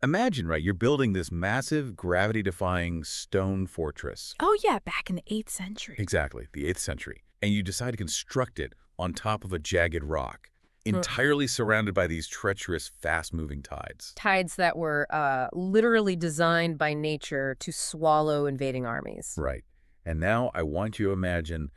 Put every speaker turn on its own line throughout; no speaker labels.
Imagine, right, you're building this massive, gravity-defying stone fortress.
Oh yeah, back in the 8th century.
Exactly, the 8th century. And you decide to construct it on top of a jagged rock,
Ugh.
entirely surrounded by these treacherous, fast-moving tides.
Tides that were literally designed by nature to swallow invading armies.
Right. And now I want you to imagine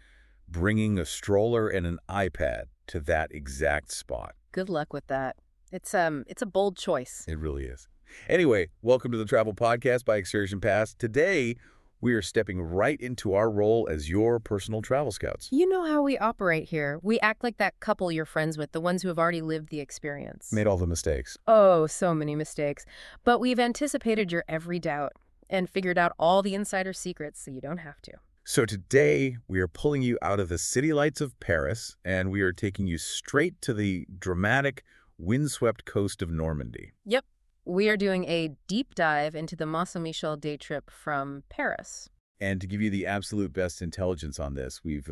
bringing a stroller and an iPad to that exact spot.
Good luck with that. It's a bold choice.
It really is. Anyway, welcome to the Travel Podcast by ExcursionPass. Today, we are stepping right into our role as your personal travel scouts.
You know how we operate here. We act like that couple you're friends with, the ones who have already lived the experience.
Made all the mistakes.
Oh, so many mistakes. But we've anticipated your every doubt and figured out all the insider secrets so you don't have to.
So today, we are pulling you out of the city lights of Paris, and we are taking you straight to the dramatic, windswept coast of Normandy.
Yep. We are doing a deep dive into the Mont Saint-Michel Day Trip from Paris.
And to give you the absolute best intelligence on this, we've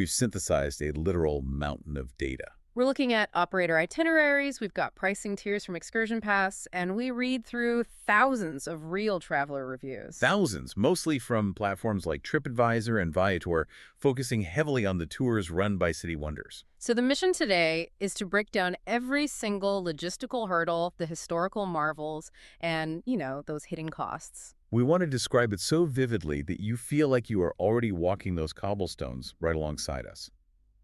synthesized a literal mountain of data.
We're looking at operator itineraries, we've got pricing tiers from ExcursionPass, and we read through thousands of real traveler reviews.
Thousands, mostly from platforms like TripAdvisor and Viator, focusing heavily on the tours run by City Wonders.
So the mission today is to break down every single logistical hurdle, the historical marvels, and, those hidden costs.
We want to describe it so vividly that you feel like you are already walking those cobblestones right alongside us.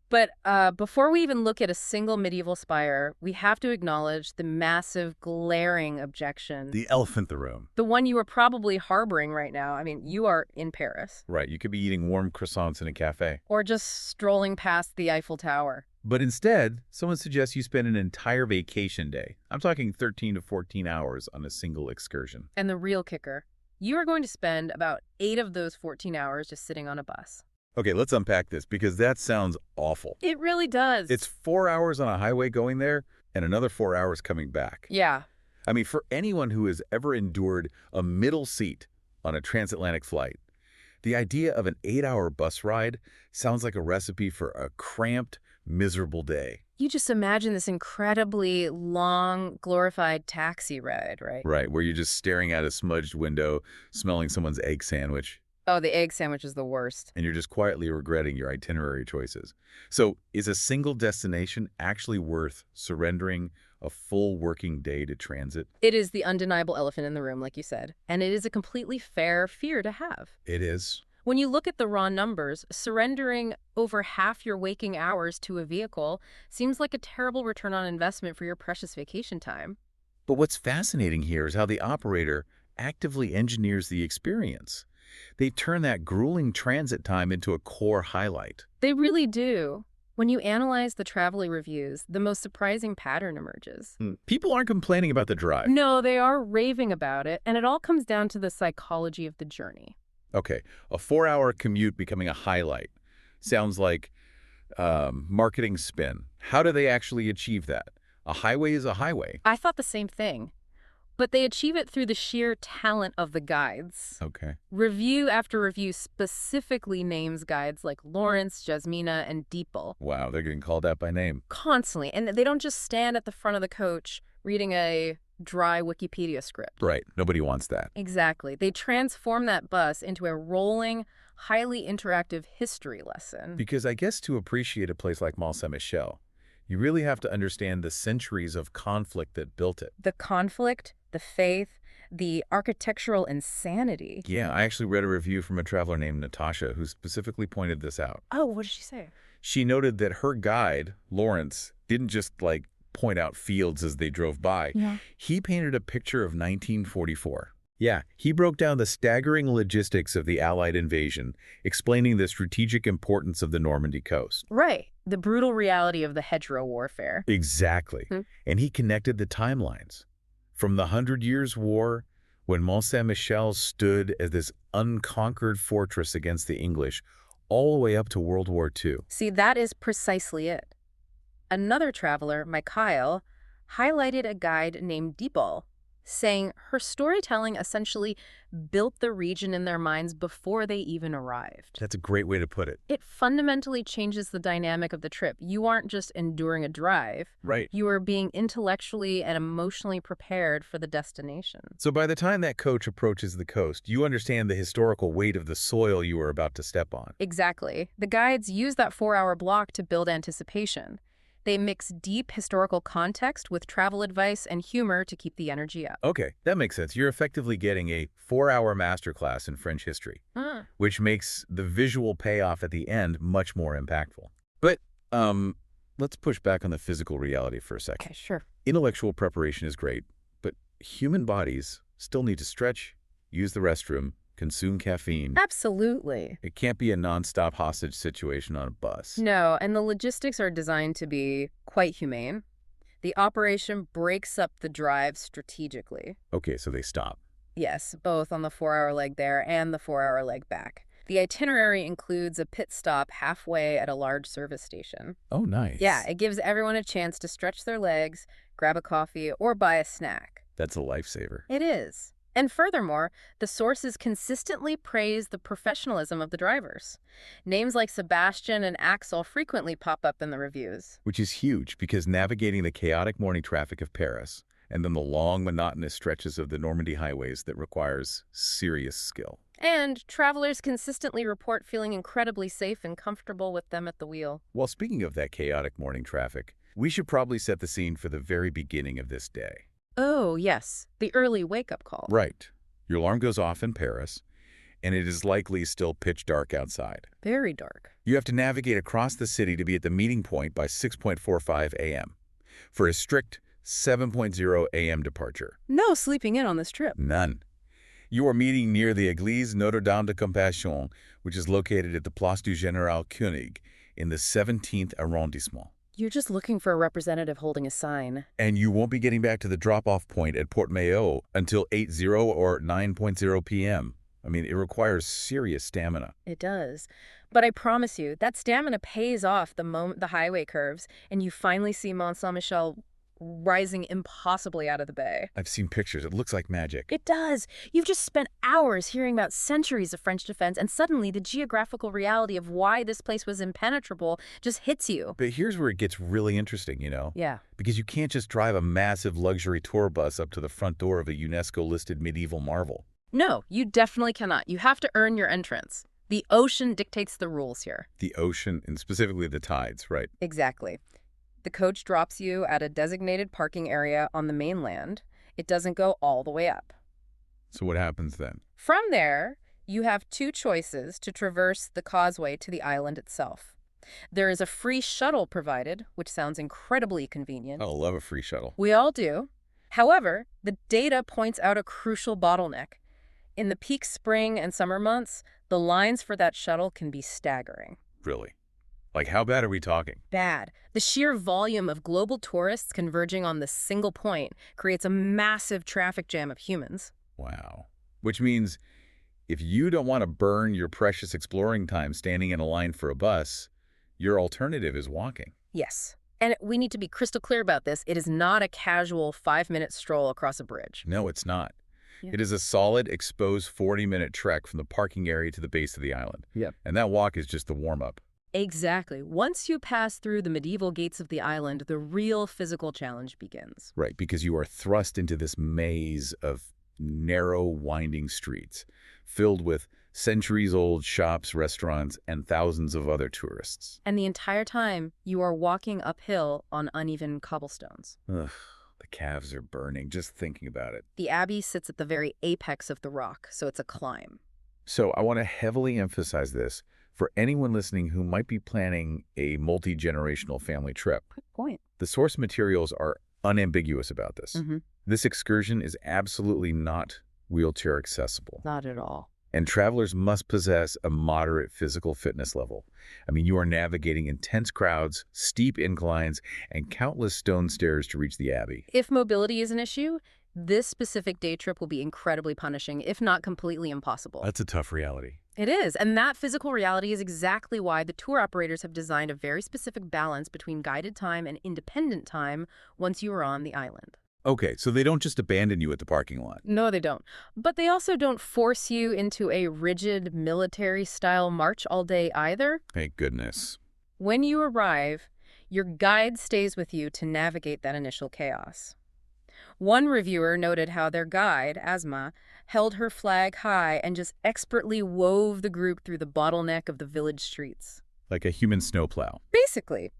But before we even look at a single medieval spire, we have to acknowledge the massive, glaring objection.
The elephant in the room.
The one you are probably harboring right now. I mean, you are in Paris.
Right, you could be eating warm croissants in a cafe.
Or just strolling past the Eiffel Tower.
But instead, someone suggests you spend an entire vacation day. I'm talking 13 to 14 hours on a single excursion.
And the real kicker, you are going to spend about 8 of those 14 hours just sitting on a bus.
Okay, let's unpack this because that sounds awful.
It really does.
It's 4 hours on a highway going there and another 4 hours coming back.
Yeah.
I mean, for anyone who has ever endured a middle seat on a transatlantic flight, the idea of an 8-hour bus ride sounds like a recipe for a cramped, miserable day.
You just imagine this incredibly long, glorified taxi ride, right?
Right, where you're just staring at a smudged window, smelling someone's egg sandwich.
Oh, the egg sandwich is the worst.
And you're just quietly regretting your itinerary choices. So is a single destination actually worth surrendering a full working day to transit?
It is the undeniable elephant in the room, like you said. And it is a completely fair fear to have.
It is.
When you look at the raw numbers, surrendering over half your waking hours to a vehicle seems like a terrible return on investment for your precious vacation time.
But what's fascinating here is how the operator actively engineers the experience. They turn that grueling transit time into a core highlight.
They really do. When you analyze the traveler reviews, the most surprising pattern emerges.
People aren't complaining about the drive.
No, they are raving about it, and it all comes down to the psychology of the journey.
Okay, a 4-hour commute becoming a highlight. Sounds like marketing spin. How do they actually achieve that? A highway is a highway.
I thought the same thing. But they achieve it through the sheer talent of the guides.
Okay.
Review after review specifically names guides like Lawrence, Jasmina, and Deeple.
Wow, they're getting called out by name.
Constantly. And they don't just stand at the front of the coach reading a dry Wikipedia script.
Right. Nobody wants that.
Exactly. They transform that bus into a rolling, highly interactive history lesson.
Because I guess to appreciate a place like Mont Saint-Michel, you really have to understand the centuries of conflict that built it.
The conflict, the faith, the architectural insanity.
Yeah, I actually read a review from a traveler named Natasha who specifically pointed this out.
Oh, what did she say?
She noted that her guide, Lawrence, didn't just, point out fields as they drove by.
Yeah.
He painted a picture of 1944. Yeah, he broke down the staggering logistics of the Allied invasion, explaining the strategic importance of the Normandy coast.
Right. The brutal reality of the hedgerow warfare.
Exactly. And he connected the timelines. From the 100 Years' War, when Mont Saint-Michel stood as this unconquered fortress against the English, all the way up to World War II.
See, that is precisely it. Another traveler, Mikhail, highlighted a guide named Deeple, saying her storytelling essentially built the region in their minds before they even arrived.
That's a great way to put it.
It fundamentally changes the dynamic of the trip. You aren't just enduring a drive.
Right.
You are being intellectually and emotionally prepared for the destination.
So by the time that coach approaches the coast, you understand the historical weight of the soil you are about to step on.
Exactly. The guides use that 4-hour block to build anticipation. They mix deep historical context with travel advice and humor to keep the energy up.
Okay, that makes sense. You're effectively getting a 4-hour masterclass in French history, which makes the visual payoff at the end much more impactful. But let's push back on the physical reality for a second.
Okay, sure.
Intellectual preparation is great, but human bodies still need to stretch, use the restroom, consume caffeine.
Absolutely.
It can't be a nonstop hostage situation on a bus.
No, and the logistics are designed to be quite humane. The operation breaks up the drive strategically.
Okay, so they stop.
Yes, both on the 4-hour leg there and the 4-hour leg back. The itinerary includes a pit stop halfway at a large service station.
Oh, nice.
Yeah, it gives everyone a chance to stretch their legs, grab a coffee, or buy a snack.
That's a lifesaver.
It is. And furthermore, the sources consistently praise the professionalism of the drivers. Names like Sebastian and Axel frequently pop up in the reviews.
Which is huge because navigating the chaotic morning traffic of Paris and then the long, monotonous stretches of the Normandy highways that requires serious skill.
And travelers consistently report feeling incredibly safe and comfortable with them at the wheel.
Well, speaking of that chaotic morning traffic, we should probably set the scene for the very beginning of this day.
Oh, yes, the early wake-up call.
Right. Your alarm goes off in Paris, and it is likely still pitch dark outside.
Very dark.
You have to navigate across the city to be at the meeting point by 6:45 a.m. for a strict 7:00 a.m. departure.
No sleeping in on this trip.
None. You are meeting near the Église Notre-Dame de Compassion, which is located at the Place du Général Koenig in the 17th arrondissement.
You're just looking for a representative holding a sign.
And you won't be getting back to the drop-off point at Port Maillot until 8:00 or 9:00 p.m. I mean, it requires serious stamina.
It does. But I promise you, that stamina pays off the moment the highway curves and you finally see Mont Saint-Michel rising impossibly out of the bay.
I've seen pictures. It looks like magic.
It does. You've just spent hours hearing about centuries of French defense, and suddenly the geographical reality of why this place was impenetrable just hits you.
But here's where it gets really interesting,
Yeah.
Because you can't just drive a massive luxury tour bus up to the front door of a UNESCO-listed medieval marvel.
No, you definitely cannot. You have to earn your entrance. The ocean dictates the rules here.
The ocean, and specifically the tides, right?
Exactly. The coach drops you at a designated parking area on the mainland. It doesn't go all the way up.
So what happens then?
From there, you have two choices to traverse the causeway to the island itself. There is a free shuttle provided, which sounds incredibly convenient.
I love a free shuttle.
We all do. However, the data points out a crucial bottleneck. In the peak spring and summer months, the lines for that shuttle can be staggering.
Really? Like, how bad are we talking?
Bad. The sheer volume of global tourists converging on this single point creates a massive traffic jam of humans.
Wow. Which means if you don't want to burn your precious exploring time standing in a line for a bus, your alternative is walking.
Yes. And we need to be crystal clear about this. It is not a casual 5-minute stroll across a bridge.
No, it's not.
Yeah.
It is a solid, exposed 40-minute trek from the parking area to the base of the island.
Yep.
And that walk is just the warm-up.
Exactly. Once you pass through the medieval gates of the island, the real physical challenge begins.
Right, because you are thrust into this maze of narrow, winding streets filled with centuries-old shops, restaurants, and thousands of other tourists.
And the entire time, you are walking uphill on uneven cobblestones.
Ugh, the calves are burning just thinking about it.
The abbey sits at the very apex of the rock, so it's a climb.
So I want to heavily emphasize this for anyone listening who might be planning a multi-generational family trip.
Good point.
The source materials are unambiguous about this.
Mm-hmm.
This excursion is absolutely not wheelchair accessible.
Not at all.
And travelers must possess a moderate physical fitness level. I mean, you are navigating intense crowds, steep inclines, and countless stone stairs to reach the abbey.
If mobility is an issue, this specific day trip will be incredibly punishing, if not completely impossible.
That's a tough reality.
It is, and that physical reality is exactly why the tour operators have designed a very specific balance between guided time and independent time once you are on the island.
Okay, so they don't just abandon you at the parking lot.
No, they don't. But they also don't force you into a rigid military-style march all day either.
Thank goodness.
When you arrive, your guide stays with you to navigate that initial chaos. One reviewer noted how their guide, Asma, held her flag high and just expertly wove the group through the bottleneck of the village streets.
Like a human snowplow.
Basically,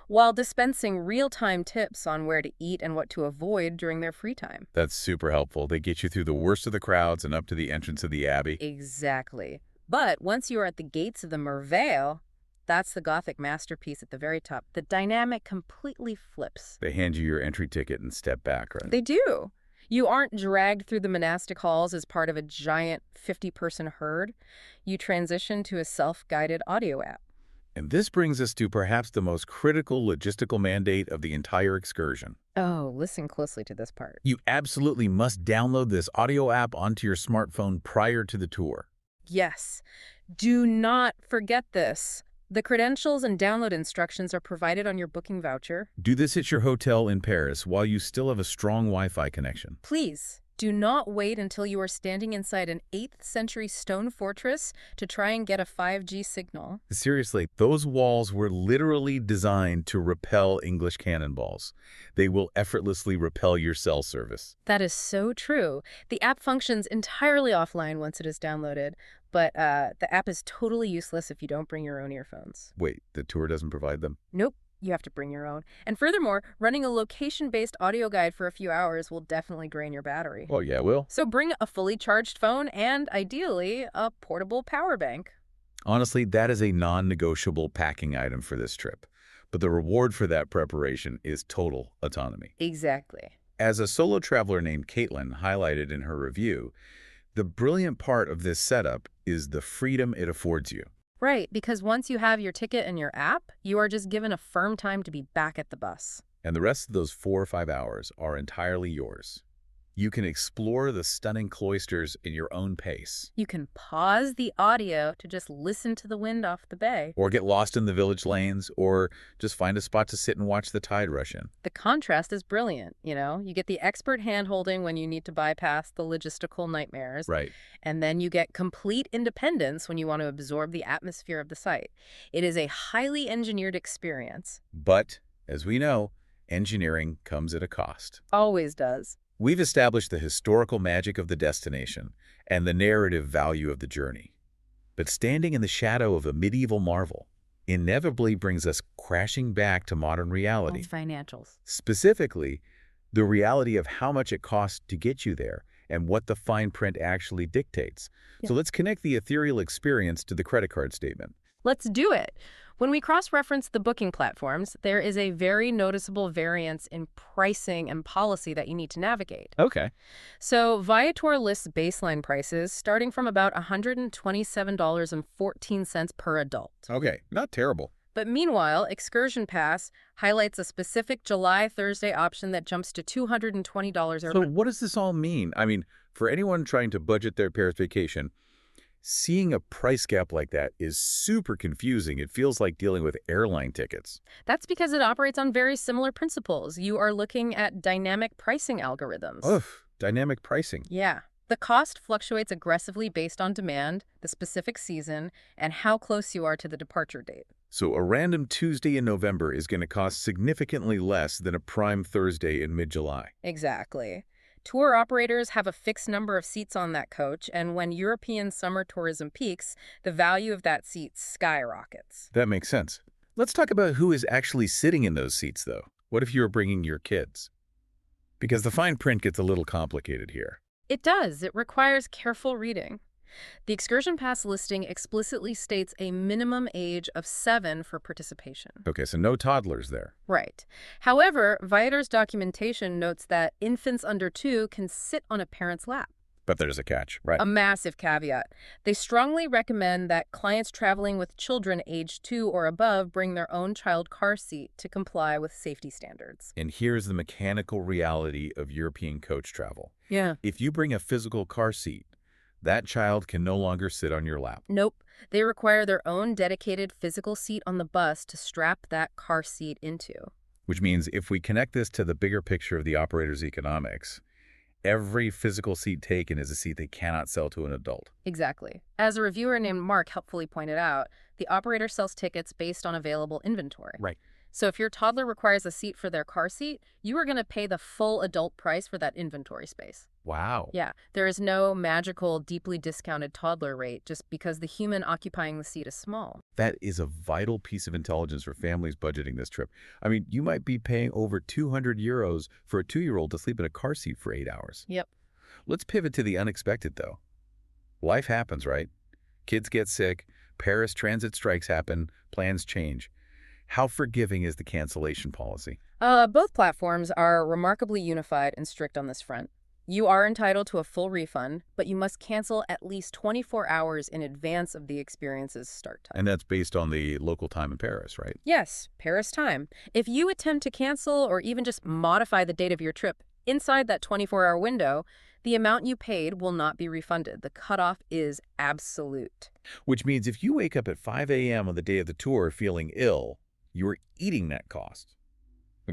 while dispensing real-time tips on where to eat and what to avoid during their free time.
That's super helpful. They get you through the worst of the crowds and up to the entrance of the abbey.
Exactly. But once you are at the gates of the Merveille, that's the Gothic masterpiece at the very top. The dynamic completely flips.
They hand you your entry ticket and step back, right?
They do. You aren't dragged through the monastic halls as part of a giant 50-person herd. You transition to a self-guided audio app.
And this brings us to perhaps the most critical logistical mandate of the entire excursion.
Oh, listen closely to this part.
You absolutely must download this audio app onto your smartphone prior to the tour.
Yes. Do not forget this. The credentials and download instructions are provided on your booking voucher.
Do this at your hotel in Paris while you still have a strong Wi-Fi connection.
Please, do not wait until you are standing inside an 8th century stone fortress to try and get a 5G signal.
Seriously, those walls were literally designed to repel English cannonballs. They will effortlessly repel your cell service.
That is so true. The app functions entirely offline once it is downloaded, but the app is totally useless if you don't bring your own earphones.
Wait, the tour doesn't provide them?
Nope. You have to bring your own. And furthermore, running a location-based audio guide for a few hours will definitely drain your battery.
Well, yeah, it will.
So bring a fully charged phone and, ideally, a portable power bank.
Honestly, that is a non-negotiable packing item for this trip. But the reward for that preparation is total autonomy.
Exactly.
As a solo traveler named Caitlin highlighted in her review, the brilliant part of this setup is the freedom it affords you.
Right, because once you have your ticket and your app, you are just given a firm time to be back at the bus.
And the rest of those 4 or 5 hours are entirely yours. You can explore the stunning cloisters in your own pace.
You can pause the audio to just listen to the wind off the bay.
Or get lost in the village lanes, or just find a spot to sit and watch the tide rush in.
The contrast is brilliant, you know? You get the expert hand-holding when you need to bypass the logistical nightmares.
Right.
And then you get complete independence when you want to absorb the atmosphere of the site. It is a highly engineered experience.
But, as we know, engineering comes at a cost.
Always does.
We've established the historical magic of the destination and the narrative value of the journey. But standing in the shadow of a medieval marvel inevitably brings us crashing back to modern reality.
Financials.
Specifically, the reality of how much it costs to get you there and what the fine print actually dictates. So let's connect the ethereal experience to the credit card statement.
Let's do it. When we cross-reference the booking platforms, there is a very noticeable variance in pricing and policy that you need to navigate.
Okay.
So Viator lists baseline prices starting from about $127.14 per adult.
Okay, not terrible.
But meanwhile, ExcursionPass highlights a specific July-Thursday option that jumps to $220.
So what does this all mean? I mean, for anyone trying to budget their Paris vacation, seeing a price gap like that is super confusing. It feels like dealing with airline tickets.
That's because it operates on very similar principles. You are looking at dynamic pricing algorithms.
Ugh, dynamic pricing.
Yeah. The cost fluctuates aggressively based on demand, the specific season, and how close you are to the departure date.
So a random Tuesday in November is going to cost significantly less than a prime Thursday in mid-July.
Exactly. Tour operators have a fixed number of seats on that coach, and when European summer tourism peaks, the value of that seat skyrockets.
That makes sense. Let's talk about who is actually sitting in those seats, though. What if you're bringing your kids? Because the fine print gets a little complicated here.
It does. It requires careful reading. The ExcursionPass listing explicitly states a minimum age of 7 for participation.
Okay, so no toddlers there.
Right. However, Viator's documentation notes that infants under 2 can sit on a parent's lap.
But there's a catch, right?
A massive caveat. They strongly recommend that clients traveling with children aged 2 or above bring their own child car seat to comply with safety standards.
And here's the mechanical reality of European coach travel.
Yeah.
If you bring a physical car seat, that child can no longer sit on your lap.
Nope. They require their own dedicated physical seat on the bus to strap that car seat into.
Which means if we connect this to the bigger picture of the operator's economics, every physical seat taken is a seat they cannot sell to an adult.
Exactly. As a reviewer named Mark helpfully pointed out, the operator sells tickets based on available inventory.
Right.
So if your toddler requires a seat for their car seat, you are going to pay the full adult price for that inventory space.
Wow.
Yeah, there is no magical, deeply discounted toddler rate just because the human occupying the seat is small.
That is a vital piece of intelligence for families budgeting this trip. I mean, you might be paying over 200 euros for a 2-year-old to sleep in a car seat for 8 hours.
Yep.
Let's pivot to the unexpected, though. Life happens, right? Kids get sick, Paris transit strikes happen, plans change. How forgiving is the cancellation policy?
Both platforms are remarkably unified and strict on this front. You are entitled to a full refund, but you must cancel at least 24 hours in advance of the experience's start time.
And that's based on the local time in Paris, right?
Yes, Paris time. If you attempt to cancel or even just modify the date of your trip inside that 24-hour window, the amount you paid will not be refunded. The cutoff is absolute.
Which means if you wake up at 5 a.m. on the day of the tour feeling ill, you're eating that cost.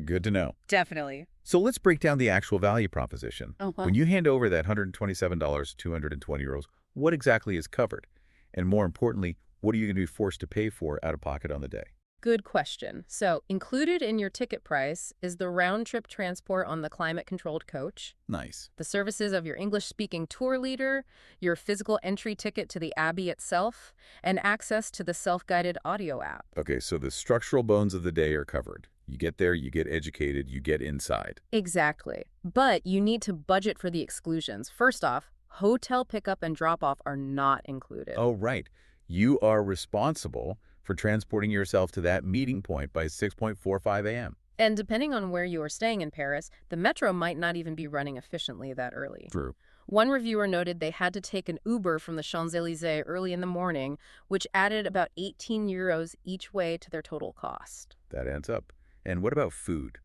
Good to know.
Definitely.
So let's break down the actual value proposition.
Uh-huh.
When you hand over that $127, 220 euros, what exactly is covered? And more importantly, what are you going to be forced to pay for out of pocket on the day?
Good question. So included in your ticket price is the round-trip transport on the climate-controlled coach,
Nice.
the services of your English-speaking tour leader, your physical entry ticket to the abbey itself, and access to the self-guided audio app.
Okay, so the structural bones of the day are covered. You get there, you get educated, you get inside.
Exactly. But you need to budget for the exclusions. First off, hotel pickup and drop-off are not included.
Oh, right. You are responsible for transporting yourself to that meeting point by 6:45 a.m.
And depending on where you are staying in Paris, the metro might not even be running efficiently that early.
True.
One reviewer noted they had to take an Uber from the Champs-Élysées early in the morning, which added about 18 euros each way to their total cost.
That adds up. And what about food?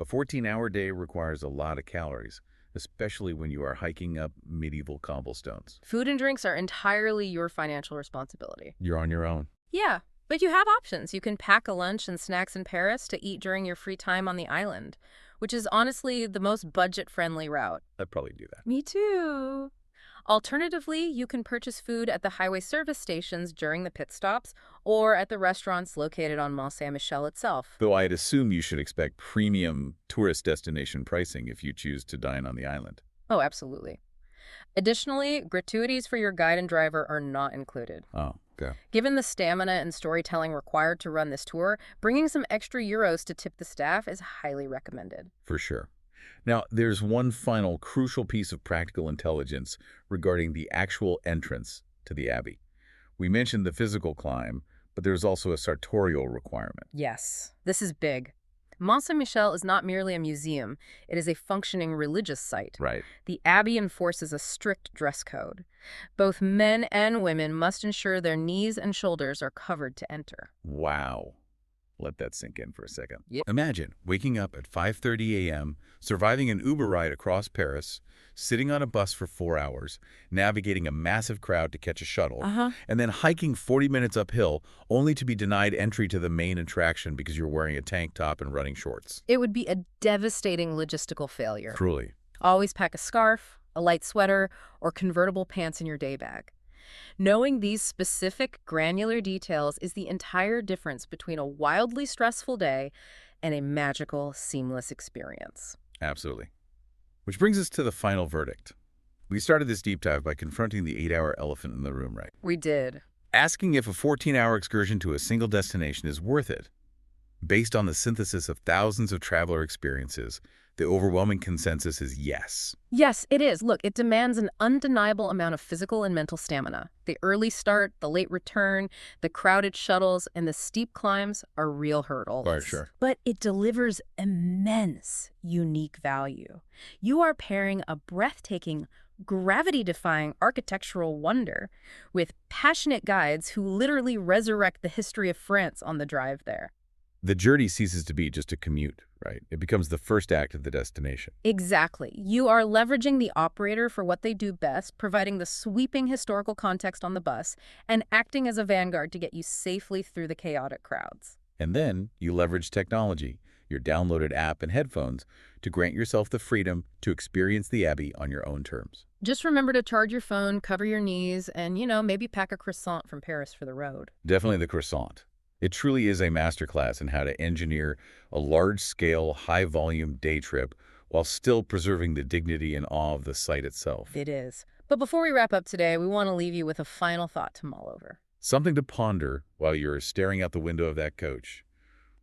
A 14-hour day requires a lot of calories, especially when you are hiking up medieval cobblestones.
Food and drinks are entirely your financial responsibility.
You're on your own.
Yeah, but you have options. You can pack a lunch and snacks in Paris to eat during your free time on the island, which is honestly the most budget-friendly route.
I'd probably do that.
Me too. Alternatively, you can purchase food at the highway service stations during the pit stops or at the restaurants located on Mont Saint-Michel itself.
Though I'd assume you should expect premium tourist destination pricing if you choose to dine on the island.
Oh, absolutely. Additionally, gratuities for your guide and driver are not included.
Oh, okay.
Given the stamina and storytelling required to run this tour, bringing some extra euros to tip the staff is highly recommended.
For sure. Now, there's one final crucial piece of practical intelligence regarding the actual entrance to the abbey. We mentioned the physical climb, but there's also a sartorial requirement.
Yes, this is big. Mont Saint-Michel is not merely a museum, it is a functioning religious site.
Right.
The abbey enforces a strict dress code. Both men and women must ensure their knees and shoulders are covered to enter.
Wow. Let that sink in for a second.
Yep.
Imagine waking up at 5:30 a.m., surviving an Uber ride across Paris, sitting on a bus for 4 hours, navigating a massive crowd to catch a shuttle, and then hiking 40 minutes uphill only to be denied entry to the main attraction because you're wearing a tank top and running shorts.
It would be a devastating logistical failure.
Truly.
Always pack a scarf, a light sweater, or convertible pants in your day bag. Knowing these specific granular details is the entire difference between a wildly stressful day and a magical, seamless experience.
Absolutely. Which brings us to the final verdict. We started this deep dive by confronting the 8-hour elephant in the room, right?
We did.
Asking if a 14-hour excursion to a single destination is worth it. Based on the synthesis of thousands of traveler experiences, the overwhelming consensus is yes.
Yes, it is. Look, it demands an undeniable amount of physical and mental stamina. The early start, the late return, the crowded shuttles, and the steep climbs are real hurdles.
Right, sure.
But it delivers immense, unique value. You are pairing a breathtaking, gravity-defying architectural wonder with passionate guides who literally resurrect the history of France on the drive there.
The journey ceases to be just a commute, right? It becomes the first act of the destination.
Exactly. You are leveraging the operator for what they do best, providing the sweeping historical context on the bus, and acting as a vanguard to get you safely through the chaotic crowds.
And then you leverage technology. your downloaded app and headphones to grant yourself the freedom to experience the Abbey on your own terms.
Just remember to charge your phone, cover your knees, and, maybe pack a croissant from Paris for the road.
Definitely the croissant. It truly is a masterclass in how to engineer a large-scale, high-volume day trip while still preserving the dignity and awe of the site itself.
It is. But before we wrap up today, we want to leave you with a final thought to mull over.
Something to ponder while you're staring out the window of that coach,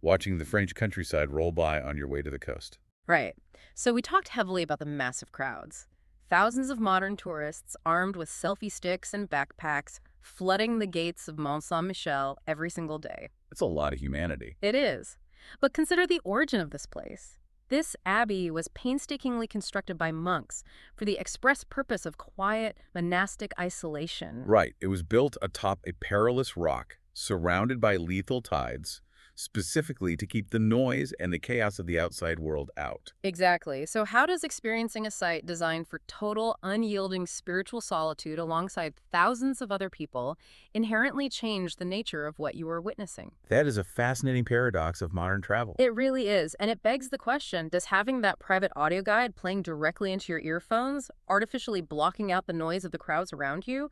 watching the French countryside roll by on your way to the coast.
Right. So we talked heavily about the massive crowds. Thousands of modern tourists armed with selfie sticks and backpacks flooding the gates of Mont Saint-Michel every single day.
It's a lot of humanity.
It is. But consider the origin of this place. This abbey was painstakingly constructed by monks for the express purpose of quiet, monastic isolation.
Right. It was built atop a perilous rock, surrounded by lethal tides, specifically to keep the noise and the chaos of the outside world out.
Exactly. So how does experiencing a site designed for total, unyielding spiritual solitude alongside thousands of other people inherently change the nature of what you are witnessing?
That is a fascinating paradox of modern travel.
It really is. And it begs the question, does having that private audio guide playing directly into your earphones, artificially blocking out the noise of the crowds around you,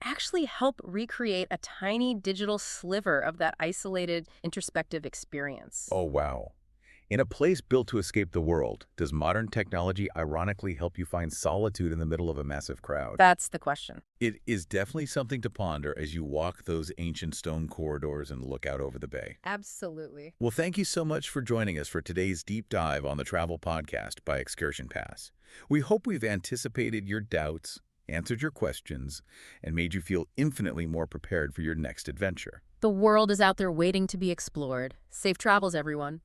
actually help recreate a tiny digital sliver of that isolated, introspective experience?
Oh, wow. In a place built to escape the world, does modern technology ironically help you find solitude in the middle of a massive crowd?
That's the question.
It is definitely something to ponder as you walk those ancient stone corridors and look out over the bay.
Absolutely.
Well, thank you so much for joining us for today's deep dive on the Travel Podcast by ExcursionPass. We hope we've anticipated your doubts, answered your questions, and made you feel infinitely more prepared for your next adventure.
The world is out there waiting to be explored. Safe travels, everyone.